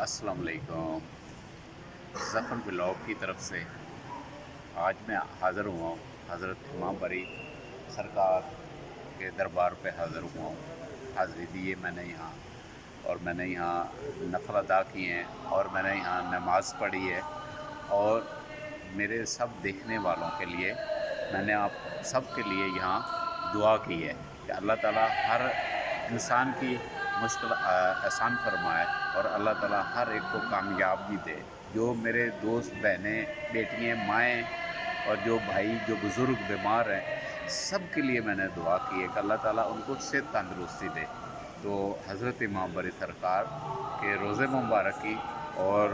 السلام علیکم۔ ظفر بلاگ کی طرف سے آج میں حاضر ہوا ہوں، حضرت امام بری سرکار کے دربار پہ حاضر ہوا ہوں۔ حاضری دی ہے میں نے یہاں، اور میں نے یہاں نفل ادا کیے ہیں، اور میں نے یہاں نماز پڑھی ہے، اور میرے سب دیکھنے والوں کے لیے میں نے آپ سب کے لیے یہاں دعا کی ہے کہ اللہ تعالیٰ ہر انسان کی مشکل آسان فرمائے، اور اللہ تعالیٰ ہر ایک کو کامیاب بھی دے۔ جو میرے دوست، بہنیں، بیٹیاں، مائیں، اور جو بھائی جو بزرگ بیمار ہیں، سب کے لیے میں نے دعا کی ہے کہ اللہ تعالیٰ ان کو صحت تندرستی دے۔ تو حضرت امام بری سرکار کے روضہ مبارک کی اور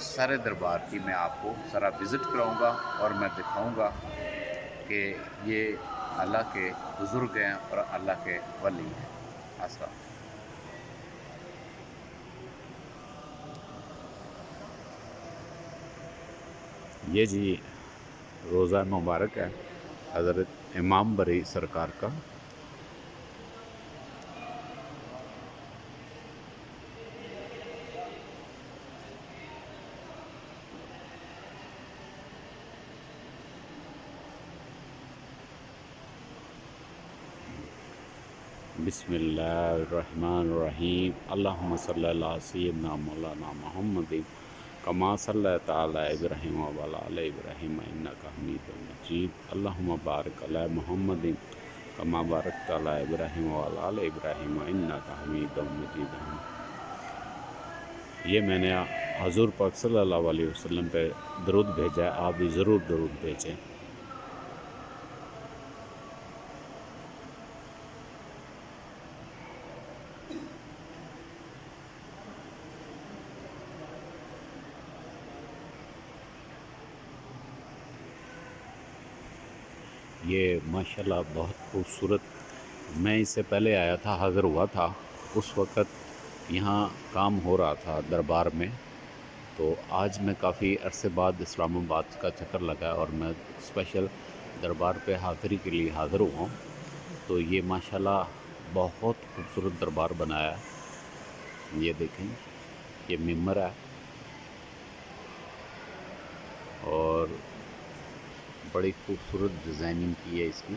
سارے دربار کی میں آپ کو ذرا وزٹ کراؤں گا، اور میں دکھاؤں گا کہ یہ اللہ کے بزرگ ہیں اور اللہ کے ولی ہیں۔ السلام۔ یہ جی روضہ مبارک ہے حضرت امام بری سرکار کا۔ بسم اللہ الرحمن الرحیم۔ اللہم صلی اللہ علیہ سیدنا مولانا محمد کما صلی تعالی ابراہیم وعلی آل ابراہیم انک حمید مجید۔ اللہم بارک علی محمد کما بارکت علی ابراہیم وعلی آل ابراہیم انک حمید مجید۔ یہ میں نے حضور پاک صلی اللہ علیہ وسلم پہ درود بھیجا ہے، آپ بھی ضرور درود بھیجیں۔ یہ ماشاءاللہ بہت خوبصورت، میں اس سے پہلے آیا تھا، حاضر ہوا تھا، اس وقت یہاں کام ہو رہا تھا دربار میں، تو آج میں کافی عرصے بعد اسلام آباد کا چکر لگا اور میں اسپیشل دربار پہ حاضری کے لیے حاضر ہوا ہوں۔ تو یہ ماشاءاللہ بہت خوبصورت دربار بنایا ہے۔ یہ دیکھیں، یہ ممبر ہے اور بڑی خوبصورت ڈیزائننگ کی ہے اس کی۔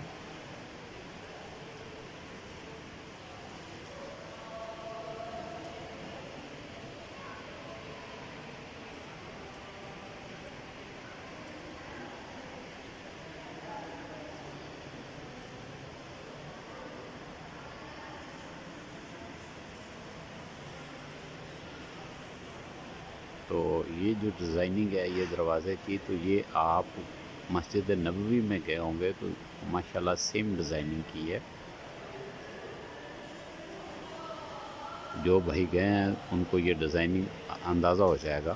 تو یہ جو ڈیزائننگ ہے یہ دروازے کی، تو یہ آپ مسجد نبوی میں گئے ہوں گے تو ماشاءاللہ سیم ڈیزائننگ کی ہے۔ جو بھائی گئے ہیں ان کو یہ ڈیزائننگ اندازہ ہو جائے گا۔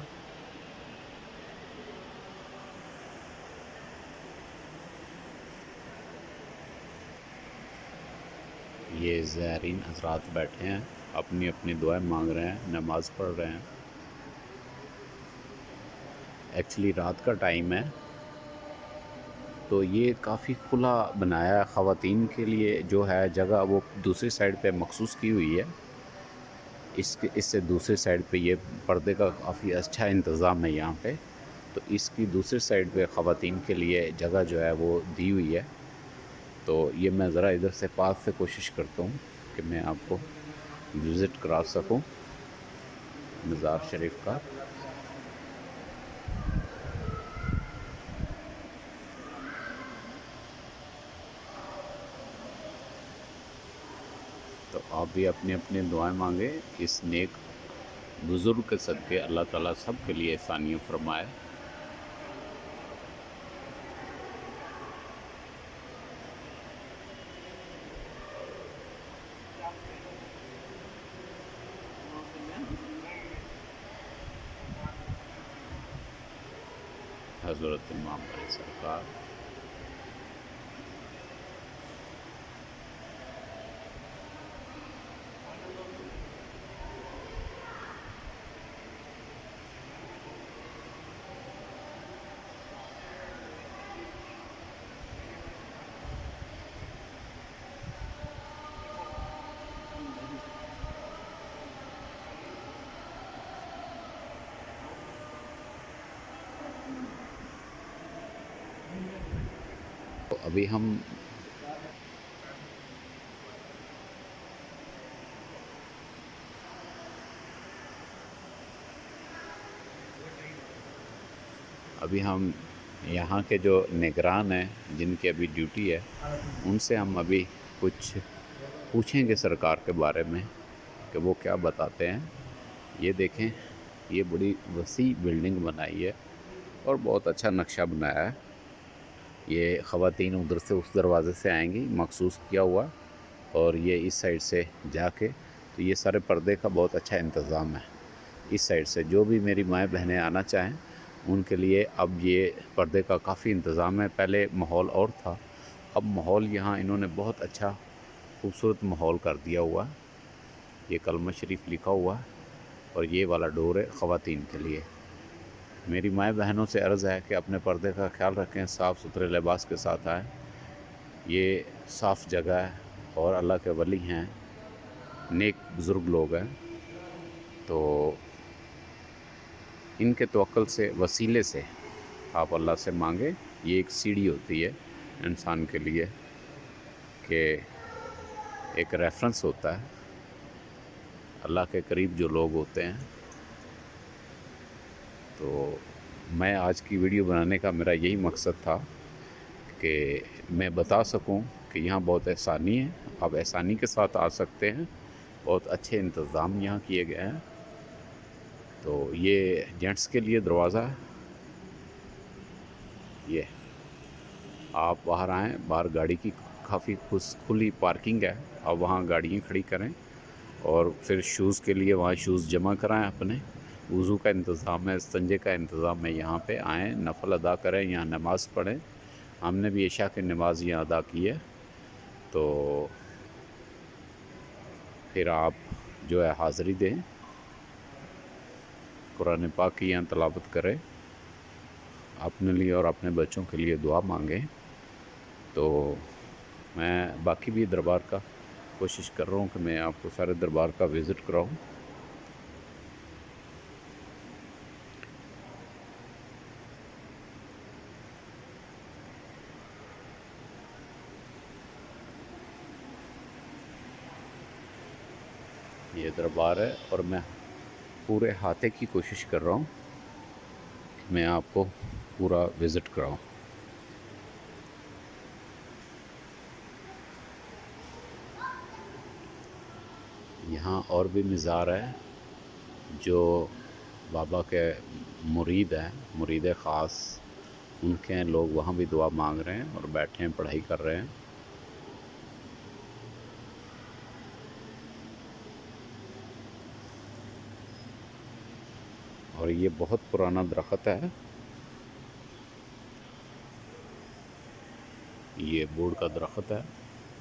یہ زائرین حضرات بیٹھے ہیں، اپنی اپنی دعائیں مانگ رہے ہیں، نماز پڑھ رہے ہیں۔ ایکچولی رات کا ٹائم ہے، تو یہ کافی کھلا بنایا ہے۔ خواتین کے لیے جو ہے جگہ وہ دوسری سائڈ پہ مخصوص کی ہوئی ہے، اس سے دوسری سائڈ پہ یہ پردے کا کافی اچھا انتظام ہے یہاں پہ، تو اس کی دوسری سائڈ پہ خواتین کے لیے جگہ جو ہے وہ دی ہوئی ہے۔ تو یہ میں ذرا ادھر سے پاس سے کوشش کرتا ہوں کہ میں آپ کو وزٹ کرا سکوں مزار شریف کا۔ تو آپ بھی اپنی اپنی دعائیں مانگیں، اس نیک بزرگ کے صدقے اللہ تعالیٰ سب کے لیے آسانیاں فرمائے۔ حضرت امام علیہ سرکار۔ ابھی ہم یہاں کے جو نگران ہیں جن کی ابھی ڈیوٹی ہے ان سے ہم ابھی کچھ پوچھیں گے سرکار کے بارے میں کہ وہ کیا بتاتے ہیں۔ یہ دیکھیں، یہ بڑی وسیع بلڈنگ بنائی ہے اور بہت اچھا نقشہ بنایا ہے۔ یہ خواتین ادھر سے اس دروازے سے آئیں گی، مخصوص کیا ہوا، اور یہ اس سائڈ سے جا کے، تو یہ سارے پردے کا بہت اچھا انتظام ہے۔ اس سائڈ سے جو بھی میری مائیں بہنیں آنا چاہیں ان کے لیے اب یہ پردے کا کافی انتظام ہے۔ پہلے ماحول اور تھا، اب ماحول یہاں انہوں نے بہت اچھا خوبصورت ماحول کر دیا ہوا۔ یہ کلمہ شریف لکھا ہوا اور یہ والا ڈور ہے خواتین کے لیے۔ میری مائیں بہنوں سے عرض ہے کہ اپنے پردے کا خیال رکھیں، صاف ستھرے لباس کے ساتھ آئیں۔ یہ صاف جگہ ہے اور اللہ کے ولی ہیں، نیک بزرگ لوگ ہیں، تو ان کے توکل سے، وسیلے سے آپ اللہ سے مانگیں۔ یہ ایک سیڑھی ہوتی ہے انسان کے لیے کہ ایک ریفرنس ہوتا ہے اللہ کے قریب جو لوگ ہوتے ہیں۔ تو میں آج کی ویڈیو بنانے کا میرا یہی مقصد تھا کہ میں بتا سکوں کہ یہاں بہت آسانی ہے، آپ آسانی کے ساتھ آ سکتے ہیں، بہت اچھے انتظام یہاں کیے گئے ہیں۔ تو یہ جینٹس کے لیے دروازہ ہے، یہ آپ باہر آئیں، باہر گاڑی کی کافی کھلی پارکنگ ہے، آپ وہاں گاڑیاں کھڑی کریں اور پھر شوز کے لیے وہاں شوز جمع کرائیں اپنے۔ وضو کا انتظام ہے، استنجے کا انتظام ہے، یہاں پہ آئیں، نفل ادا کریں، یہاں نماز پڑھیں۔ ہم نے بھی عشاء کی نماز یہاں ادا کی ہے، تو پھر آپ جو ہے حاضری دیں، قرآن پاک کی یہاں تلاوت کریں، اپنے لیے اور اپنے بچوں کے لیے دعا مانگیں۔ تو میں باقی بھی دربار کا کوشش کر رہا ہوں کہ میں آپ کو سارے دربار کا وزٹ کراؤں۔ یہ دربار ہے اور میں پورے احاطے کی کوشش کر رہا ہوں کہ میں آپ کو پورا وزٹ کراؤں۔ یہاں اور بھی مزار ہے جو بابا کے مرید ہیں، مرید خاص ان کے ہیں، لوگ وہاں بھی دعا مانگ رہے ہیں اور بیٹھے ہیں، پڑھائی کر رہے ہیں۔ اور یہ بہت پرانا درخت ہے، یہ بوڑ کا درخت ہے،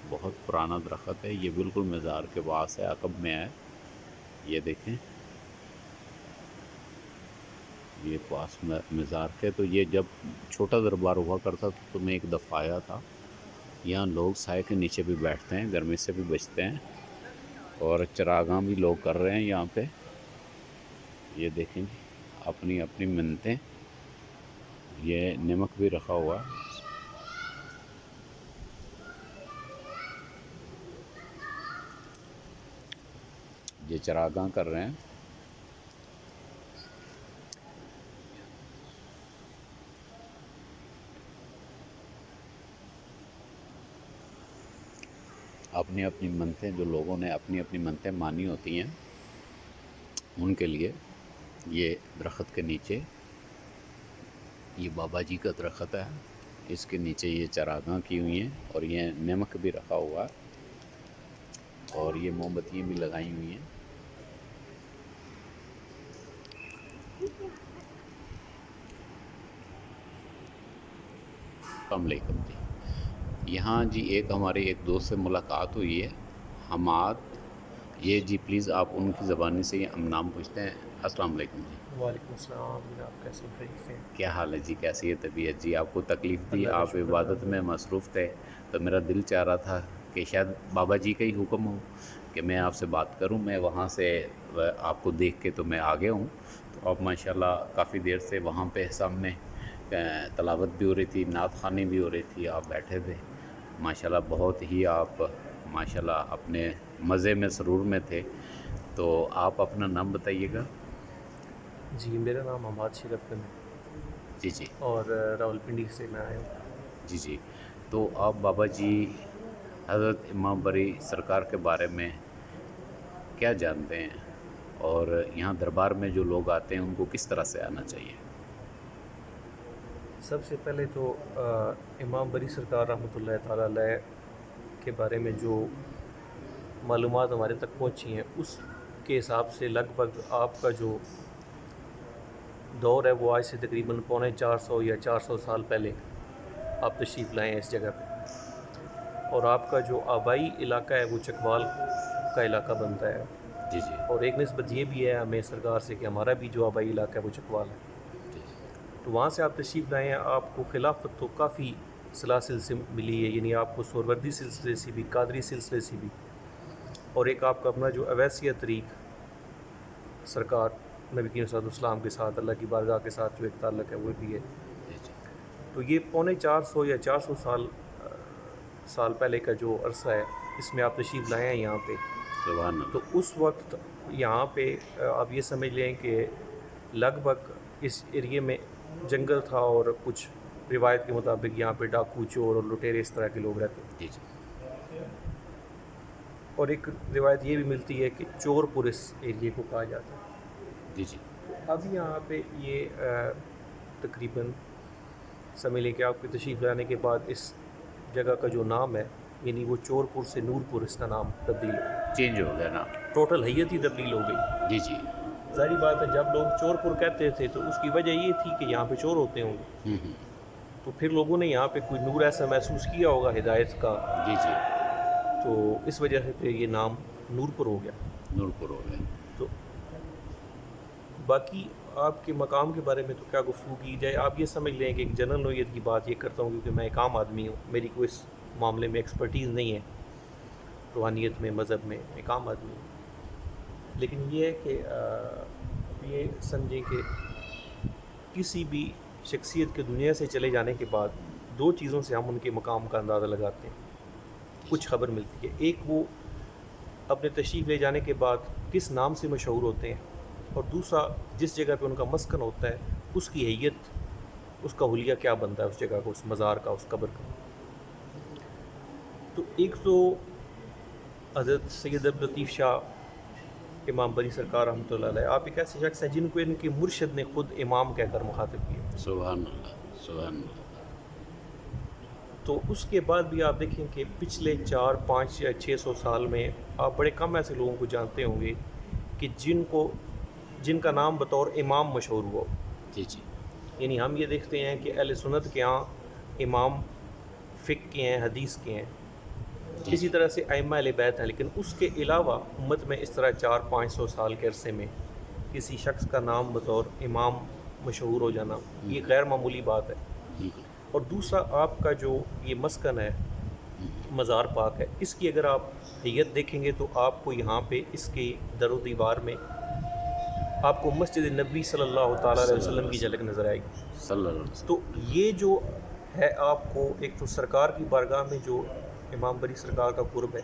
بہت پرانا درخت ہے، یہ بالکل مزار کے پاس ہے، عقب میں ہے۔ یہ دیکھیں، یہ پاس میں مزار کے، تو یہ جب چھوٹا دربار ہوا کرتا تھا تو میں ایک دفعہ آیا تھا۔ یہاں لوگ سائے کے نیچے بھی بیٹھتے ہیں، گرمی سے بھی بچتے ہیں، اور چراغاں بھی لوگ کر رہے ہیں یہاں پہ۔ یہ دیکھیں جی، اپنی اپنی منتیں، یہ نمک بھی رکھا ہوا ہے۔ یہ چراغاں کر رہے ہیں۔ اپنی اپنی منتیں، جو لوگوں نے اپنی اپنی منتیں مانی ہوتی ہیں ان کے لیے یہ درخت کے نیچے، یہ بابا جی کا درخت ہے، اس کے نیچے یہ چراغاں کی ہوئی ہیں اور یہ نمک بھی رکھا ہوا ہے اور یہ موم بتیاں بھی لگائی ہوئی ہیں۔ السلام علیکم جی۔ یہاں جی ایک ہماری ایک دوست سے ملاقات ہوئی ہے، حماد۔ یہ جی پلیز آپ ان کی زبانی سے یہ نام پوچھتے ہیں۔ السلام علیکم جی۔ وعلیکم السلام جناب، کیسے ہیں؟ خیریت سے ہیں؟ کیا حال ہے جی؟ کیسی ہے طبیعت جی؟ آپ کو تکلیف دی، اللہ کا آپ شکر عبادت الحمد میں للہ۔ مصروف تھے، تو میرا دل چاہ رہا تھا کہ شاید بابا جی کا ہی حکم ہو کہ میں آپ سے بات کروں۔ میں وہاں سے آپ کو دیکھ کے تو میں آ گیا ہوں، تو آپ ماشاءاللہ کافی دیر سے وہاں پہ سامنے تلاوت بھی ہو رہی تھی، نعت خوانی بھی ہو رہی تھی، آپ بیٹھے تھے ماشاءاللہ، بہت ہی آپ ماشاءاللہ اپنے مزے میں سرور میں تھے. تو آپ اپنا نام بتائیے گا. جی میرا نام حماد شرف گن ہے جی جی اور راولپنڈی سے میں آیا ہوں. جی جی. تو آپ بابا جی حضرت امام بری سرکار کے بارے میں کیا جانتے ہیں، اور یہاں دربار میں جو لوگ آتے ہیں ان کو کس طرح سے آنا چاہیے؟ سب سے پہلے تو امام بری سرکار رحمۃ اللہ تعالیٰ علیہ کے بارے میں جو معلومات ہمارے تک پہنچی ہیں اس کے حساب سے لگ بھگ آپ کا جو دور ہے وہ آج سے تقریباً 450 یا 400 سال پہلے آپ تشریف لائے ہیں اس جگہ پہ. اور آپ کا جو آبائی علاقہ ہے وہ چکوال کا علاقہ بنتا ہے. جی جی اور ایک نسبت یہ بھی ہے ہمیں سرکار سے کہ ہمارا بھی جو آبائی علاقہ ہے وہ چکوال ہے. جی تو وہاں سے آپ تشریف لائے ہیں. آپ کو خلافت تو کافی سلاسل سے ملی ہے، یعنی آپ کو سہروردی سلسلے سے بھی، قادری سلسلے سے بھی، اور ایک آپ کا اپنا جو اویسیہ طریق سرکار نبی کریم صلی اللہ علیہ وسلم کے ساتھ، اللہ کی بارگاہ کے ساتھ جو ایک تعلق ہے وہ بھی ہے. جی جی. تو یہ 450 یا 400 سال پہلے کا جو عرصہ ہے اس میں آپ تشریف لائے ہیں یہاں پہ. سبحان اللہ. تو اس وقت یہاں پہ آپ یہ سمجھ لیں کہ لگ بھگ اس ایریے میں جنگل تھا، اور کچھ روایت کے مطابق یہاں پہ ڈاکو، چور اور لٹیرے اس طرح کے لوگ رہتے ہیں. جی جی اور ایک روایت یہ بھی ملتی ہے کہ چور پور اس ایریے کو کہا جاتا ہے. جی جی. اب یہاں پہ یہ تقریباً سمجھ لیں کہ آپ کے تشریف لانے کے بعد اس جگہ کا جو نام ہے، یعنی وہ چور پور سے نور پور اس کا نام تبدیل ہو، چینج ہو گیا نا. ٹوٹل حیت ہی تبدیل ہو گئی. جی جی. ظاہری بات ہے جب لوگ چور پور کہتے تھے تو اس کی وجہ یہ تھی کہ یہاں پہ چور ہوتے ہوں گے. تو پھر لوگوں نے یہاں پہ کوئی نور ایسا محسوس کیا ہوگا ہدایت کا، جی جی. تو اس وجہ سے پھر یہ نام نور پور ہو گیا. نور پور ہو گیا. تو باقی آپ کے مقام کے بارے میں تو کیا گفتگو کی جائے. آپ یہ سمجھ لیں کہ ایک جنرل نوعیت کی بات یہ کرتا ہوں کیونکہ میں ایک عام آدمی ہوں، میری کوئی اس معاملے میں ایکسپرٹیز نہیں ہے، روحانیت میں، مذہب میں، ایک عام آدمی ہوں. لیکن یہ ہے کہ یہ سمجھیں کہ کسی بھی شخصیت کے دنیا سے چلے جانے کے بعد دو چیزوں سے ہم ان کے مقام کا اندازہ لگاتے ہیں، کچھ خبر ملتی ہے. ایک وہ اپنے تشریف لے جانے کے بعد کس نام سے مشہور ہوتے ہیں، اور دوسرا جس جگہ پہ ان کا مسکن ہوتا ہے اس کی حیت، اس کا حلیہ کیا بنتا ہے اس جگہ کا، اس مزار کا، اس قبر کا. تو ایک تو حضرت سید عبداللطیف شاہ امام بری سرکار رحمۃ اللہ علیہ، آپ ایک ایسے شخص ہیں جن کو ان کے مرشد نے خود امام کہہ کر مخاطب کیا. سبحان اللہ. سبحان اللہ. تو اس کے بعد بھی آپ دیکھیں کہ پچھلے 400، 500 یا 600 سال میں آپ بڑے کم ایسے لوگوں کو جانتے ہوں گے کہ جن کا نام بطور امام مشہور ہوا. جی جی. یعنی ہم یہ دیکھتے ہیں کہ اہل سنت کے ہاں امام فقہ کے ہیں، حدیث کے ہیں، اسی طرح سے ائمہ اہل بیت ہیں، لیکن اس کے علاوہ امت میں اس طرح 400-500 سال کے عرصے میں کسی شخص کا نام بطور امام مشہور ہو جانا یہ غیر معمولی بات ہے. اور دوسرا آپ کا جو یہ مسکن ہے، مزار پاک ہے، اس کی اگر آپ حیت دیکھیں گے تو آپ کو یہاں پہ اس کے در و دیوار میں آپ کو مسجد نبی صلی اللہ تعالیٰ علیہ وسلم کی جھلک نظر آئے گی. صلی اللہ علیہ وسلم. تو یہ جو ہے آپ کو ایک تو سرکار کی بارگاہ میں جو امام بری سرکار کا قرب ہے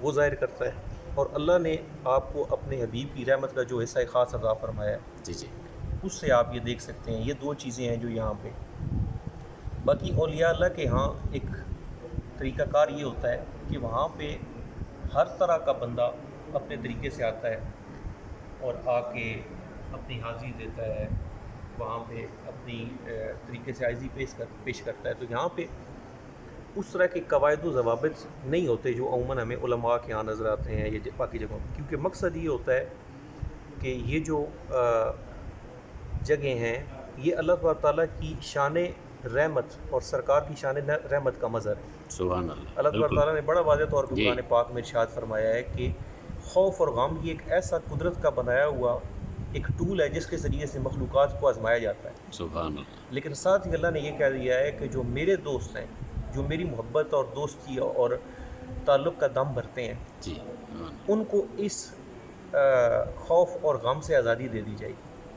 وہ ظاہر کرتا ہے، اور اللہ نے آپ کو اپنے حبیب کی رحمت کا جو حصہ خاص عطا فرمایا ہے جی جی. اس سے آپ یہ دیکھ سکتے ہیں. یہ دو چیزیں ہیں جو یہاں پہ. باقی اولیاء اللہ کے ہاں ایک طریقہ کار یہ ہوتا ہے کہ وہاں پہ ہر طرح کا بندہ اپنے طریقے سے آتا ہے اور آ کے اپنی حاضری دیتا ہے، وہاں پہ اپنی طریقے سے عاجزی پیش کرتا ہے. تو یہاں پہ اس طرح کے قواعد و ضوابط نہیں ہوتے جو عموماً ہمیں علماء کے یہاں نظر آتے ہیں یا باقی جگہوں پہ، کیونکہ مقصد یہ ہوتا ہے کہ یہ جو جگہیں ہیں یہ اللہ تعالیٰ کی شان رحمت اور سرکار کی شان رحمت کا مظہر ہے. سبحان اللہ. اللہ تعالیٰ نے بڑا واضح طور پہ جی. قرآن پاک میں ارشاد فرمایا ہے کہ خوف اور غم یہ ایک ایسا قدرت کا بنایا ہوا ایک ٹول ہے جس کے ذریعے سے مخلوقات کو آزمایا جاتا ہے. سبحان اللہ. لیکن ساتھ ہی اللہ نے یہ کہہ دیا ہے کہ جو میرے دوست ہیں، جو میری محبت اور دوستی اور تعلق کا دم بھرتے ہیں، جی. ان کو اس خوف اور غم سے آزادی دے دی جائے گی.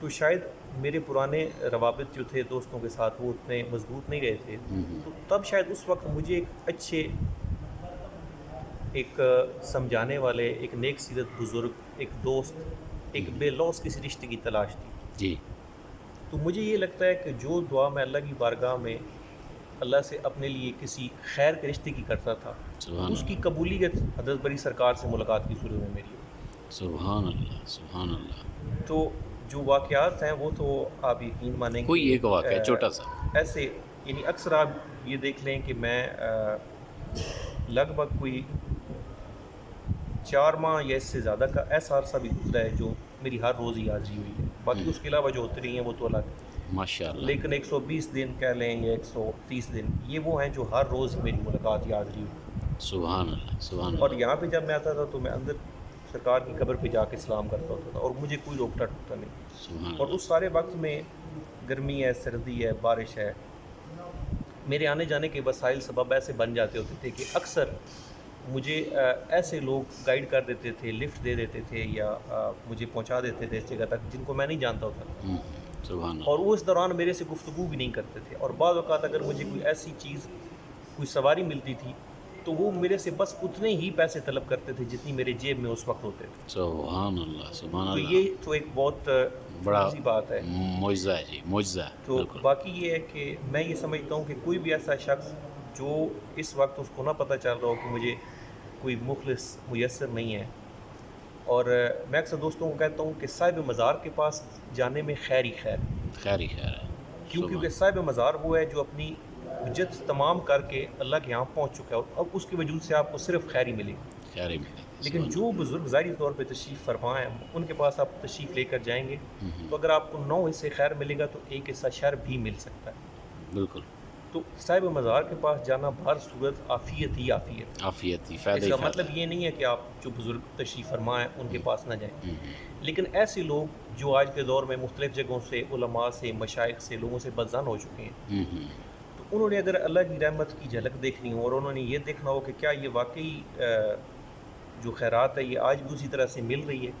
تو شاید میرے پرانے روابط جو تھے دوستوں کے ساتھ وہ اتنے مضبوط نہیں رہے تھے، تو تب شاید اس وقت مجھے ایک اچھے، ایک سمجھانے والے، ایک نیک سیرت بزرگ، ایک دوست، ایک بے لوث کسی رشتے کی تلاش تھی۔ جی تو مجھے یہ لگتا ہے کہ جو دعا میں اللہ کی بارگاہ میں اللہ سے اپنے لیے کسی خیر کے رشتے کی کرتا تھا، سبحان اس کی اللہ قبولیت حضرت بری سرکار سے ملاقات کی صورت میں میری ہوئی۔ سبحان اللہ سبحان اللہ۔ تو جو واقعات ہیں وہ تو آپ یقین مانیں کوئی کہ ایک واقعہ چھوٹا سا۔ ایسے، یعنی اکثر آپ یہ دیکھ لیں کہ میں لگ بھگ کوئی 4 ماہ یا اس سے زیادہ کا ایسا عرصہ بھی گزرا ہے جو میری ہر روز ہی حاضری ہوئی ہے۔ باقی اس کے علاوہ جو ہوتی رہی ہیں وہ تو الگ ہے، ماشاء اللہ لیکن 120 دن کہہ لیں یا 130 دن یہ وہ ہیں جو ہر روز میری ملاقات یا حاضری ہوئی۔ سبحان اللہ سبحان اور اللہ یہاں پہ جب میں آتا تھا تو میں اندر سرکار کی قبر پہ جا کے سلام کرتا ہوتا تھا اور مجھے کوئی روکتا ٹوکتا نہیں۔ سبحان اور اللہ اس سارے وقت میں گرمی ہے، سردی ہے، بارش ہے، میرے آنے جانے کے وسائل سبب ایسے بن جاتے ہوتے تھے کہ اکثر مجھے ایسے لوگ گائیڈ کر دیتے تھے، لفٹ دے دیتے تھے یا مجھے پہنچا دیتے تھے اس جگہ تک جن کو میں نہیں جانتا ہوتا، سبحان اللہ اور وہ اس دوران میرے سے گفتگو بھی نہیں کرتے تھے۔ اور بعض اوقات اگر مجھے کوئی ایسی چیز، کوئی سواری ملتی تھی تو وہ میرے سے بس اتنے ہی پیسے طلب کرتے تھے جتنی میرے جیب میں اس وقت ہوتے تھے۔ سبحان اللہ سبحان تو اللہ۔ یہ تو ایک بہت بڑا سی بات ہے۔ معجزہ ہے جی، معجزہ ہے تو بالکل۔ باقی یہ ہے کہ میں یہ سمجھتا ہوں کہ کوئی بھی ایسا شخص جو اس وقت اس کو نہ پتہ چل رہا ہو کہ مجھے کوئی مخلص میسر نہیں ہے، اور میں اکثر دوستوں کو کہتا ہوں کہ صاحب مزار کے پاس جانے میں خیر ہی خیر ہے۔ خیر ہی خیر ہے۔ کیونکہ صاحب مزار وہ ہے جو اپنی حجت تمام کر کے اللہ کے یہاں پہنچ چکا ہے، اور اب اس کی وجود سے آپ کو صرف خیر ہی ملے گی۔ خیر ہی ملے گی۔ لیکن جو بزرگ ظاہری طور پہ تشریف فرما ہیں ان کے پاس آپ تشریف لے کر جائیں گے تو اگر آپ کو 9 حصے خیر ملے گا تو 1 حصہ شر بھی مل سکتا ہے۔ بالکل تو صاحب مزار کے پاس جانا بہر صورت عافیت ہی عافیت ہے۔ عافیت ہی، فائدہ اس ہی کا فائدہ مطلب یہ نہیں ہے کہ آپ جو بزرگ تشریف فرما ہیں ان کے پاس نہ جائیں، ہے۔ لیکن ایسے لوگ جو آج کے دور میں مختلف جگہوں سے، علماء سے، مشائخ سے، لوگوں سے بدظن ہو چکے ہیں، تو انہوں نے اگر اللہ کی رحمت کی جھلک دیکھنی ہو اور انہوں نے یہ دیکھنا ہو کہ کیا یہ واقعی جو خیرات ہے یہ آج بھی اسی طرح سے مل رہی ہے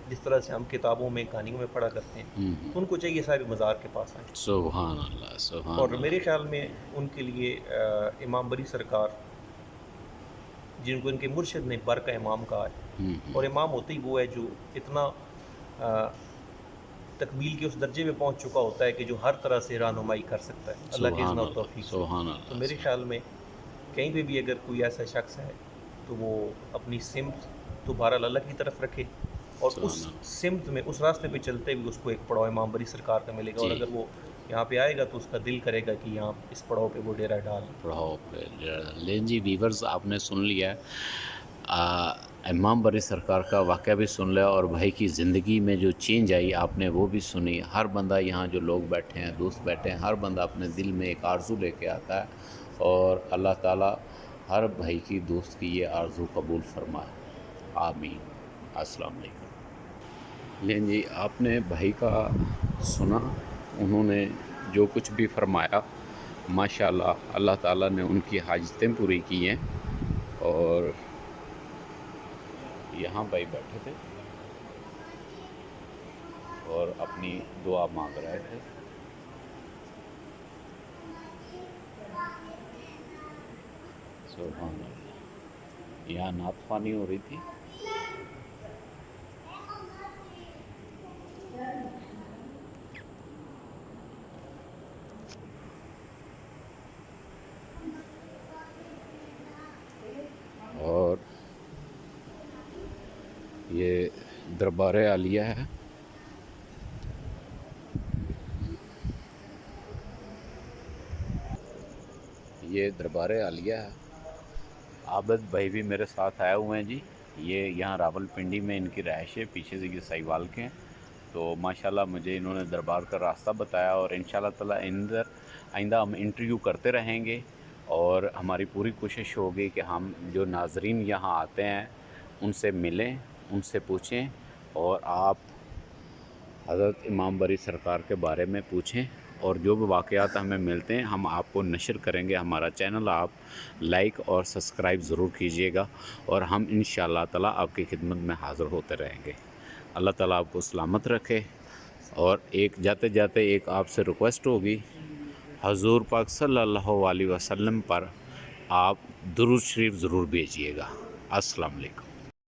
جس طرح سے ہم کتابوں میں، کہانیوں میں پڑھا کرتے ہیں، تو ان کو چاہیے صاحب مزار کے پاس آئیں۔ سبحان اللہ سبحان اور اللہ۔ میرے خیال میں ان کے لیے امام بری سرکار، جن کو ان کے مرشد نے بر کا امام کہا ہے، اور امام ہوتے ہی وہ ہے جو اتنا تکمیل کے اس درجے میں پہنچ چکا ہوتا ہے کہ جو ہر طرح سے رہنمائی کر سکتا ہے اللہ کے اذن و توفیق سے۔ سبحان اللہ۔ تو میرے خیال میں کہیں پہ بھی اگر کوئی ایسا شخص ہے تو وہ اپنی سمت تو بہرحال اللہ کی طرف رکھے، اور اس سمت میں، اس راستے پہ چلتے ہوئے اس کو ایک پڑاؤ امام بری سرکار کا ملے گا، اور اگر وہ یہاں پہ آئے گا تو اس کا دل کرے گا کہ یہاں اس پڑاؤ پہ وہ ڈیرا ڈال۔ پڑھاؤ پہ لین جی ویورز، آپ نے سن لیا ہے، امام بری سرکار کا واقعہ بھی سن لیا، اور بھائی کی زندگی میں جو چینج آئی آپ نے وہ بھی سنی۔ ہر بندہ یہاں جو لوگ بیٹھے ہیں، دوست بیٹھے ہیں، ہر بندہ اپنے دل میں ایک آرزو لے کے آتا ہے، اور اللہ تعالیٰ ہر بھائی کی، دوست کی یہ آرزو قبول فرمائے، آمین۔ السلام علیکم۔ لین جی آپ نے بھائی کا سنا، انہوں نے جو کچھ بھی فرمایا، ماشاءاللہ اللہ تعالیٰ نے ان کی حاجتیں پوری کی ہیں، اور یہاں بھائی بیٹھے تھے اور اپنی دعا مانگ رہے تھے۔ سبحان اللہ۔ یہاں نعت خوانی ہو رہی تھی۔ اور یہ دربار عالیہ ہے، یہ دربار عالیہ ہے۔ عابد بھائی بھی میرے ساتھ آئے ہوئے ہیں جی، یہ یہاں راول پنڈی میں ان کی رہائش ہے، پیچھے سے یہ سہیوال کے ہیں، تو ماشاءاللہ مجھے انہوں نے دربار کا راستہ بتایا، اور انشاءاللہ تعالی آئندہ ہم انٹرویو کرتے رہیں گے، اور ہماری پوری کوشش ہوگی کہ ہم جو ناظرین یہاں آتے ہیں ان سے ملیں، ان سے پوچھیں، اور آپ حضرت امام بری سرکار کے بارے میں پوچھیں، اور جو بھی واقعات ہمیں ملتے ہیں ہم آپ کو نشر کریں گے۔ ہمارا چینل آپ لائک اور سبسکرائب ضرور کیجئے گا، اور ہم انشاءاللہ تعالی آپ کی خدمت میں حاضر ہوتے رہیں گے۔ اللہ تعالیٰ آپ کو سلامت رکھے، اور ایک جاتے جاتے ایک آپ سے ریکویسٹ ہوگی، حضور پاک صلی اللہ علیہ وسلم پر آپ درود شریف ضرور بھیجیے گا۔ السلام علیکم۔